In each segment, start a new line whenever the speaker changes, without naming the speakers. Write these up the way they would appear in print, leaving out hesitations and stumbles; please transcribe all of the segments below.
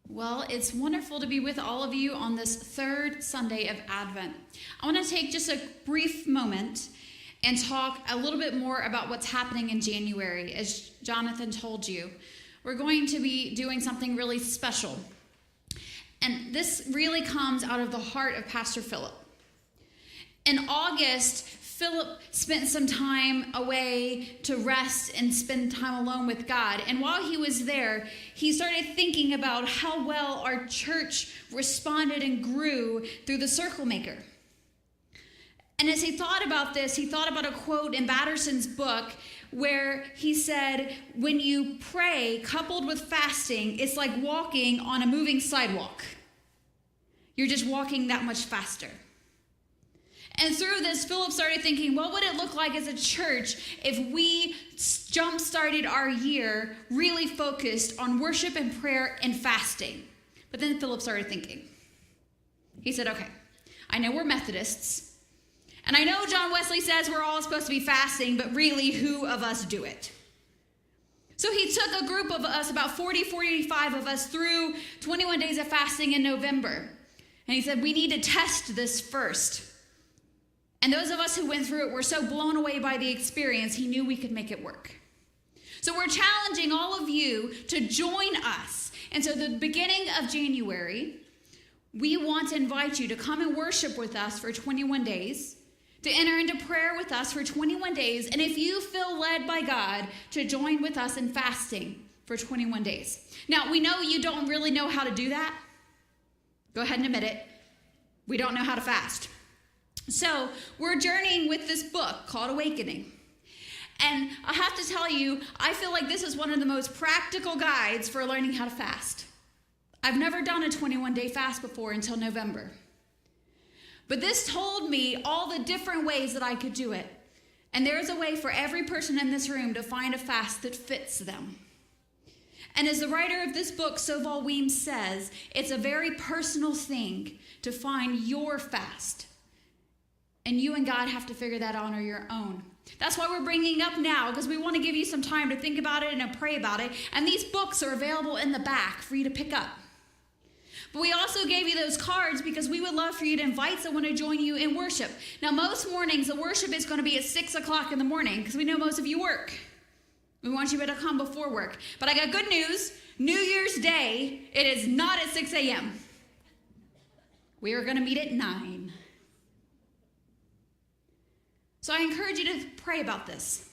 Well, it's wonderful to be with all of you on this third Sunday of Advent. I want to take just a brief moment and talk a little bit more about what's happening in January. As Jonathan told you, we're going to be doing something really special. And this really comes out of the heart of Pastor Philip. In August, Philip spent some time away to rest and spend time alone with God. And while he was there, he started thinking about how well our church responded and grew through the Circle Maker. And as he thought about this, he thought about a quote in Batterson's book where he said, when you pray coupled with fasting, it's like walking on a moving sidewalk. You're just walking that much faster. And through this, Philip started thinking, what would it look like as a church if we jump-started our year really focused on worship and prayer and fasting? But then Philip started thinking. He said, okay, I know we're Methodists, and I know John Wesley says we're all supposed to be fasting, but really, who of us do it? So he took a group of us, about 45 of us, through 21 days of fasting in November. And he said, we need to test this first. And those of us who went through it were so blown away by the experience, he knew we could make it work. So we're challenging all of you to join us. And so the beginning of January, we want to invite you to come and worship with us for 21 days, to enter into prayer with us for 21 days, and if you feel led by God, to join with us in fasting for 21 days. Now, we know you don't really know how to do that. Go ahead and admit it. We don't know how to fast. So we're journeying with this book called Awakening. And I have to tell you, I feel like this is one of the most practical guides for learning how to fast. I've never done a 21-day fast before until November. But this told me all the different ways that I could do it. And there's a way for every person in this room to find a fast that fits them. And as the writer of this book, Soval Weems, says, it's a very personal thing to find your fast. And you and God have to figure that out on your own. That's why we're bringing it up now, because we want to give you some time to think about it and to pray about it. And these books are available in the back for you to pick up. But we also gave you those cards because we would love for you to invite someone to join you in worship. Now, most mornings, the worship is going to be at 6 o'clock in the morning because we know most of you work. We want you to come before work. But I got good news. New Year's Day, it is not at 6 a.m. We are going to meet at 9. So I encourage you to pray about this.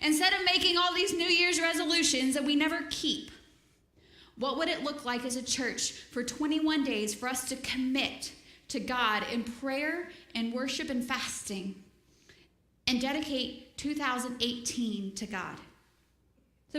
Instead of making all these New Year's resolutions that we never keep, what would it look like as a church for 21 days for us to commit to God in prayer and worship and fasting and dedicate 2018 to God?